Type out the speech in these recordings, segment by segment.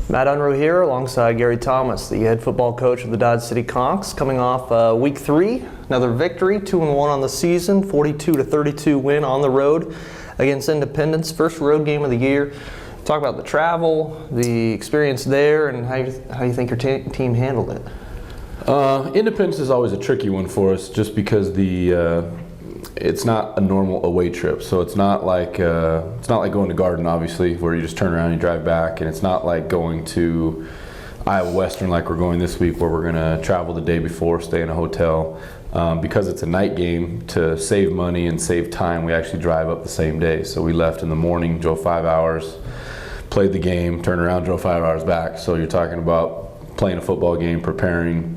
Matt Unruh here alongside Gary Thomas, the head football coach of the Dodge City Conchs, coming off week 3, another victory, 2-1 on the season, 42-32 win on the road against Independence, first road game of the year. Talk about the travel, the experience there, and how you think your team handled it. Independence is always a tricky one for us, just because it's not a normal away trip. So it's not like going to Garden, obviously, where you just turn around and you drive back, and it's not like going to Iowa Western like we're going this week, where we're going to travel the day before, stay in a hotel. Because it's a night game, to save money and save time, we actually drive up the same day. So we left in the morning, drove 5 hours, played the game, turned around, drove 5 hours back. So you're talking about playing a football game, preparing,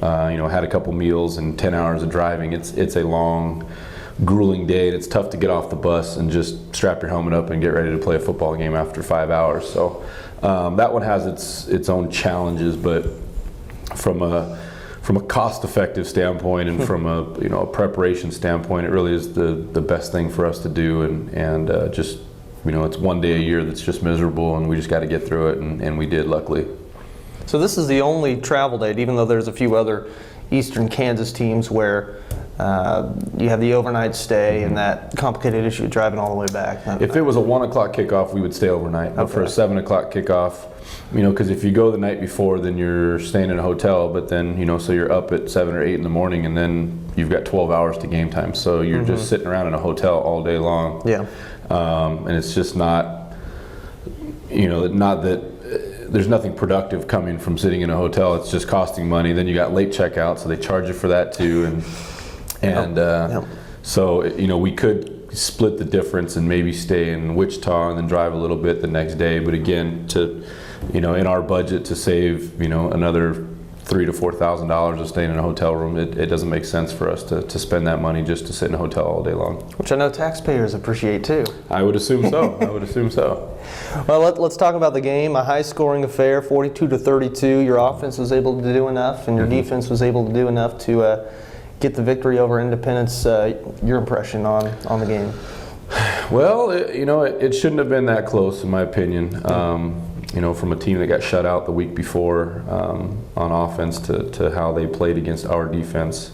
had a couple meals and 10 hours of driving. It's a long, grueling day, and it's tough to get off the bus and just strap your helmet up and get ready to play a football game after 5 hours. So that one has its own challenges, but from a cost-effective standpoint and from a preparation standpoint, it really is the best thing for us to do, and just it's one day a year that's just miserable, and we just got to get through it, and we did, luckily. So this is the only travel date, even though there's a few other Eastern Kansas teams where you have the overnight stay and that complicated issue of driving all the way back. If it was a 1 o'clock kickoff, we would stay overnight. But for a 7 o'clock kickoff, because if you go the night before, then you're staying in a hotel, but then, so you're up at 7 or 8 in the morning, and then you've got 12 hours to game time. So you're just sitting around in a hotel all day long. Yeah. And it's just not that there's nothing productive coming from sitting in a hotel. It's just costing money. Then you got late checkout, so they charge you for that too. So we could split the difference and maybe stay in Wichita and then drive a little bit the next day. But again, in our budget, to save another $3,000 to $4,000 of staying in a hotel room, it doesn't make sense for us to spend that money just to sit in a hotel all day long. Which I know taxpayers appreciate too. I would assume so. Well, let's talk about the game. A high-scoring affair, 42-32. Your offense was able to do enough, and your defense was able to do enough to get the victory over Independence. Your impression on the game? Well, it shouldn't have been that close, in my opinion. From a team that got shut out the week before on offense to how they played against our defense.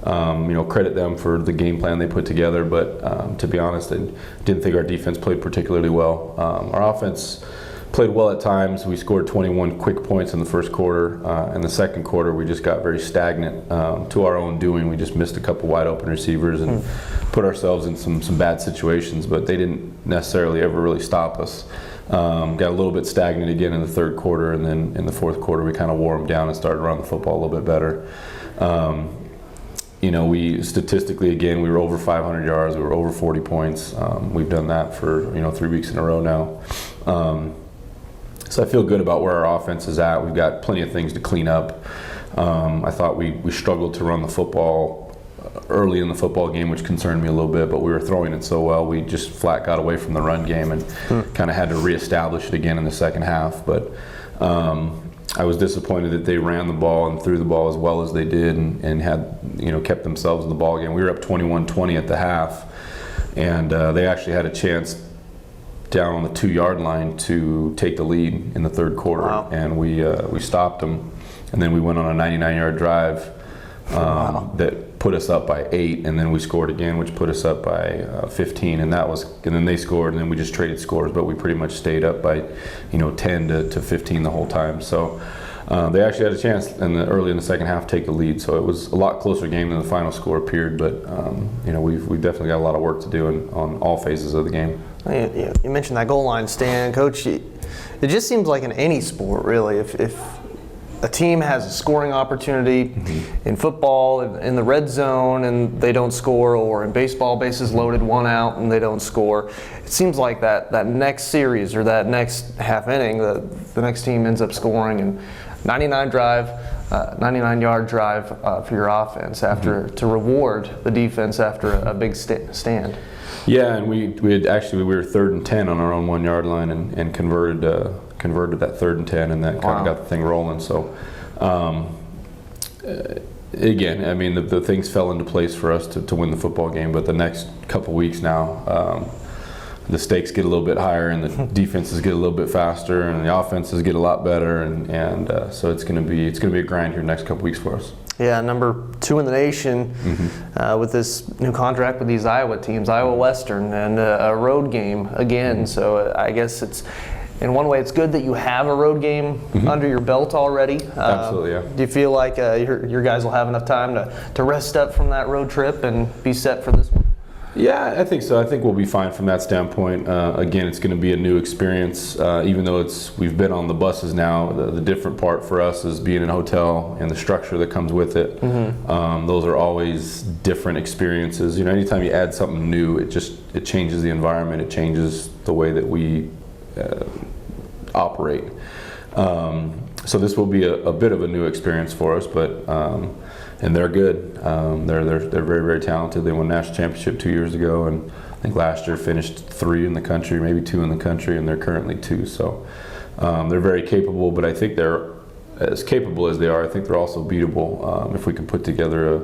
Credit them for the game plan they put together, but to be honest, I didn't think our defense played particularly well. Our offense played well at times. We scored 21 quick points in the first quarter. In the second quarter, we just got very stagnant to our own doing. We just missed a couple wide open receivers and put ourselves in some bad situations, but they didn't necessarily ever really stop us. Got a little bit stagnant again in the third quarter, and then in the fourth quarter we kind of wore them down and started running the football a little bit better. We statistically, again, we were over 500 yards, we were over 40 points. We've done that for 3 weeks in a row now. So I feel good about where our offense is at. We've got plenty of things to clean up. I thought we struggled to run the football early in the football game, which concerned me a little bit, but we were throwing it so well, we just flat got away from the run game and kind of had to reestablish it again in the second half. But I was disappointed that they ran the ball and threw the ball as well as they did, and had kept themselves in the ball game. We were up 21-20 at the half, and they actually had a chance down on the 2-yard line to take the lead in the third quarter. Wow. And we stopped them, and then we went on a 99-yard drive that put us up by 8, and then we scored again, which put us up by 15, and then they scored, and then we just traded scores, but we pretty much stayed up by 10 to 15 the whole time. So they actually had a chance early in the second half to take the lead. So it was a lot closer game than the final score appeared, but we've definitely got a lot of work to do on all phases of the game. You mentioned that goal line stand, Coach. It just seems like in any sport, really, if a team has a scoring opportunity in football, in the red zone, and they don't score, or in baseball, bases loaded, 1 out, and they don't score, it seems like that next series or that next half inning, the next team ends up scoring, and 99-yard drive for your offense to reward the defense after a big stand. Yeah, and we were 3rd and 10 on our own 1-yard line and converted that 3rd and 10, and that kind of got the thing rolling. So again, I mean, the things fell into place for us to win the football game. But the next couple weeks now, the stakes get a little bit higher and the defenses get a little bit faster and the offenses get a lot better, and so it's going to be a grind here next couple weeks for us. Yeah, number 2 in the nation with this new contract with these Iowa teams, Iowa Western, and a road game again. So I guess it's, in one way, it's good that you have a road game under your belt already. Absolutely, yeah. Do you feel like your guys will have enough time to rest up from that road trip and be set for this one? Yeah, I think so. I think we'll be fine from that standpoint. Again, it's going to be a new experience, even though we've been on the buses now. The different part for us is being in a hotel and the structure that comes with it. Those are always different experiences. Anytime you add something new, it changes the environment. It changes the way that we operate. So this will be a bit of a new experience for us, but. And they're good. They're very, very talented. They won national championship 2 years ago, and I think last year finished 3 in the country, maybe 2 in the country, and they're currently 2. So they're very capable, but I think they're as capable as they are. I think they're also beatable if we can put together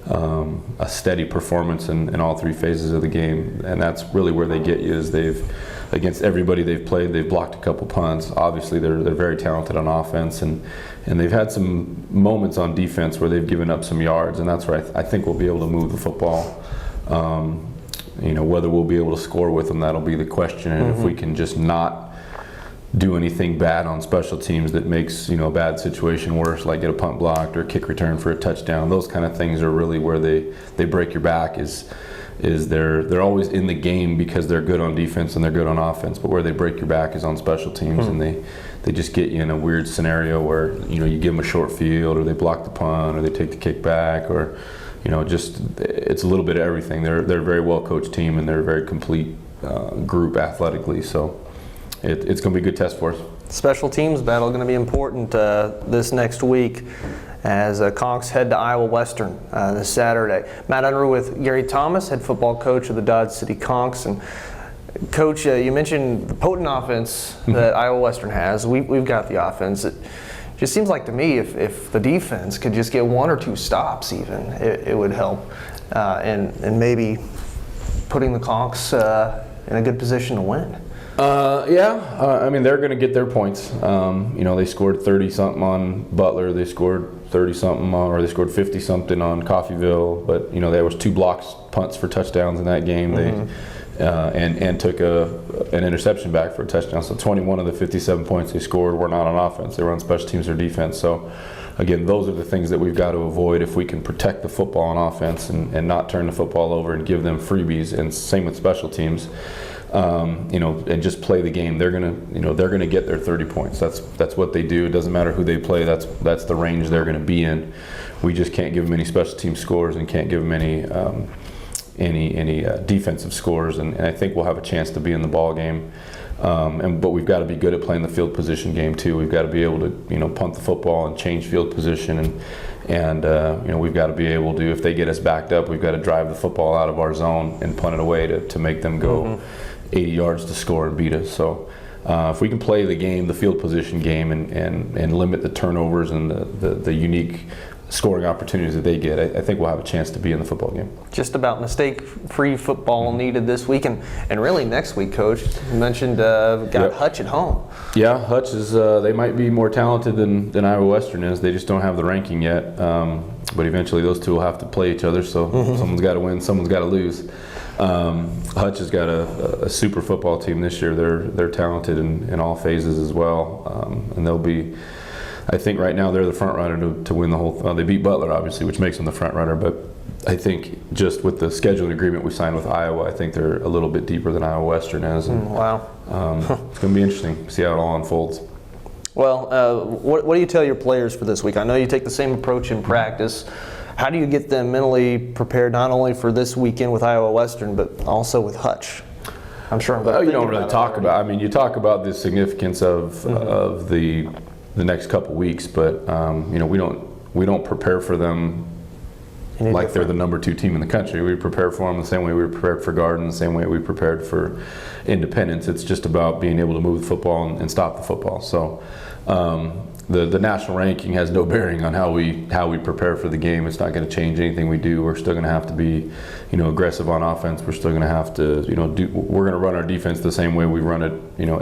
a steady performance in all 3 phases of the game, and that's really where they get you. Is against everybody they've played, they've blocked a couple punts. Obviously, they're very talented on offense, and they've had some moments on defense where they've given up some yards, and that's where I think we'll be able to move the football. Whether we'll be able to score with them, that'll be the question. And if we can just not do anything bad on special teams that makes a bad situation worse, like get a punt blocked or a kick return for a touchdown, those kind of things are really where they break your back. Is they're always in the game because they're good on defense and they're good on offense, but where they break your back is on special teams, and they just get you in a weird scenario where you give them a short field, or they block the punt, or they take the kick back, or it's a little bit of everything. They're a very well coached team, and they're a very complete group athletically, so it's going to be a good test for us. Special teams battle going to be important this next week as Conks head to Iowa Western this Saturday. Matt Unruh with Gary Thomas, head football coach of the Dodge City Conks. And Coach, you mentioned the potent offense that Iowa Western has. We've got the offense. It just seems like to me if the defense could just get 1 or 2 stops even, it would help. And maybe putting the Conks in a good position to win. They're going to get their points. They scored 30-something on Butler. They scored 30-something or they scored 50-something on Coffeyville. But, there was 2 blocks, punts for touchdowns in that game. They and took an interception back for a touchdown. So 21 of the 57 points they scored were not on offense. They were on special teams or defense. So, again, those are the things that we've got to avoid if we can protect the football on offense and not turn the football over and give them freebies. And same with special teams. And just play the game. They're gonna get their 30 points. That's what they do. It doesn't matter who they play. That's the range they're gonna be in. We just can't give them any special team scores and can't give them any defensive scores. And I think we'll have a chance to be in the ball game. But we've got to be good at playing the field position game too. We've got to be able to punt the football and change field position and we've got to be able to, if they get us backed up, we've got to drive the football out of our zone and punt it away to make them go 80 yards to score and beat us. So if we can play the game, the field position game, and limit the turnovers and the unique scoring opportunities that they get, I think we'll have a chance to be in the football game. Just about mistake-free football needed this week and really next week, Coach. You mentioned got Hutch at home. Yeah, Hutch is, they might be more talented than Iowa Western is. They just don't have the ranking yet. But eventually those two will have to play each other, so someone's got to win, someone's got to lose. Hutch has got a super football team this year. They're talented in all phases as well, and they'll be. I think right now they're the front runner to win the whole. They beat Butler obviously, which makes them the front runner. But I think just with the scheduling agreement we signed with Iowa, I think they're a little bit deeper than Iowa Western is. And, wow, it's going to be interesting to see how it all unfolds. Well, what do you tell your players for this week? I know you take the same approach in practice. How do you get them mentally prepared not only for this weekend with Iowa Western, but also with Hutch? I'm sure. You don't really talk about. I mean, you talk about the significance of the next couple weeks, but we don't prepare for them like they're the number 2 team in the country. We prepare for them the same way we prepared for Garden, the same way we prepared for Independence. It's just about being able to move the football and stop the football. So the national ranking has no bearing on how we prepare for the game. It's not going to change anything we do. We're still going to have to be, aggressive on offense. We're still going to have to, we're going to run our defense the same way we run it,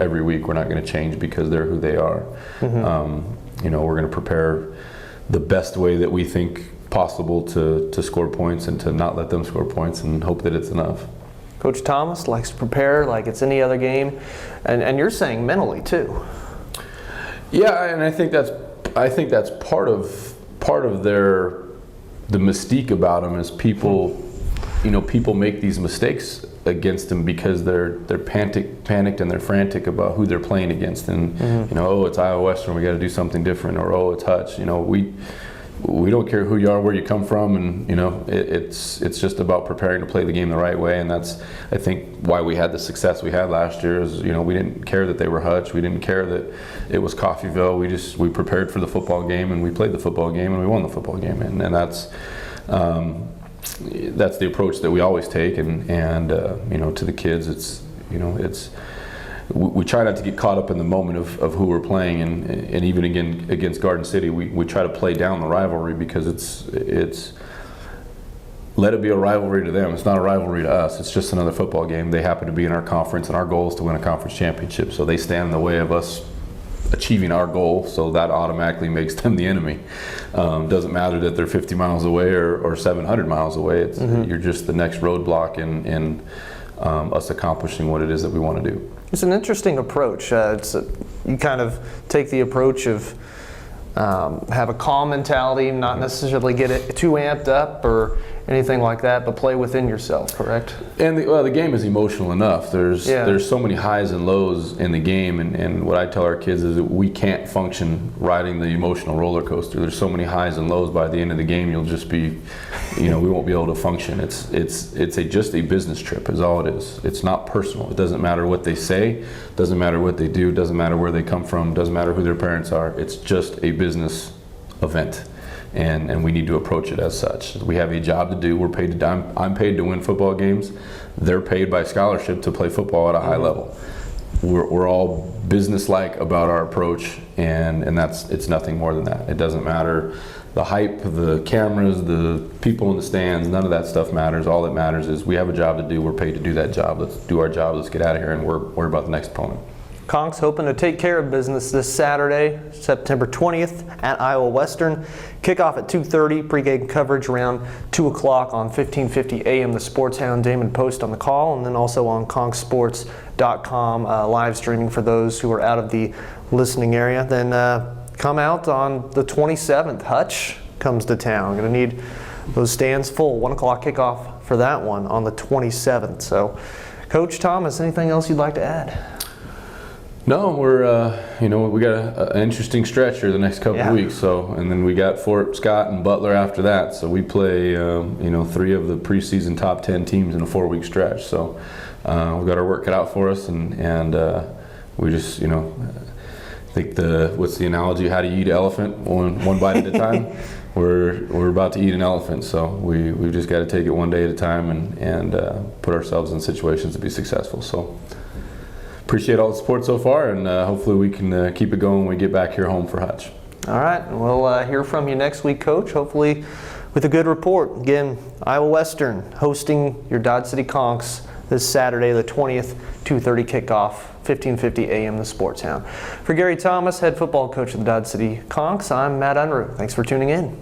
every week. We're not going to change because they're who they are. We're going to prepare the best way that we think possible to score points and to not let them score points and hope that it's enough. Coach Thomas likes to prepare like it's any other game, and you're saying mentally too. Yeah, and I think that's part of the mystique about them is people make these mistakes against them because they're panicked and they're frantic about who they're playing against, and it's Iowa Western, we got to do something different, or it's Hutch. We don't care who you are, where you come from, and it's just about preparing to play the game the right way, and that's, I think, why we had the success we had last year. Is we didn't care that they were Hutch, we didn't care that it was Coffeyville. We prepared for the football game, and we played the football game, and we won the football game, and that's the approach that we always take, and to the kids, we try not to get caught up in the moment of who we're playing, and even again against Garden City, we try to play down the rivalry because it's let it be a rivalry to them. It's not a rivalry to us. It's just another football game. They happen to be in our conference, and our goal is to win a conference championship. So they stand in the way of us achieving our goal, so that automatically makes them the enemy. Doesn't matter that they're 50 miles away or 700 miles away. You're just the next roadblock in us accomplishing what it is that we want to do. It's an interesting approach. You kind of take the approach of have a calm mentality, not necessarily get it too amped up or anything like that, but play within yourself, correct? And the game is emotional enough. There's so many highs and lows in the game, and what I tell our kids is that we can't function riding the emotional roller coaster. There's so many highs and lows. By the end of the game, you'll just be, we won't be able to function. It's just a business trip is all it is. It's not personal. It doesn't matter what they say, doesn't matter what they do, doesn't matter where they come from, doesn't matter who their parents are. It's just a business event. And we need to approach it as such. We have a job to do. We're paid to. I'm paid to win football games. They're paid by scholarship to play football at a high level. We're all business-like about our approach, and it's nothing more than that. It doesn't matter the hype, the cameras, the people in the stands. None of that stuff matters. All that matters is we have a job to do. We're paid to do that job. Let's do our job. Let's get out of here and worry about the next opponent. Conks hoping to take care of business this Saturday, September 20th at Iowa Western. Kickoff at 2:30, pregame coverage around 2 o'clock on 1550 AM. The Sports Hound, Damon Post on the call, and then also on conksports.com live streaming for those who are out of the listening area. Then come out on the 27th. Hutch comes to town. Going to need those stands full. 1 o'clock kickoff for that one on the 27th. So, Coach Thomas, anything else you'd like to add? No, we got an interesting stretch here the next couple of weeks. So, and then we got Fort Scott and Butler after that. So we play, 3 of the preseason top 10 teams in a 4-week stretch. So we got our work cut out for us, and we just, I think what's the analogy? How do you eat an elephant? One bite at a time. We're about to eat an elephant, so we've just got to take it one day at a time and put ourselves in situations to be successful. So. Appreciate all the support so far, and hopefully we can keep it going when we get back here home for Hutch. All right, we'll hear from you next week, Coach, hopefully with a good report. Again, Iowa Western hosting your Dodge City Conks this Saturday, the 20th, 2:30 kickoff, 1550 AM, the Sports Hound. For Gary Thomas, head football coach of the Dodge City Conks, I'm Matt Unruh. Thanks for tuning in.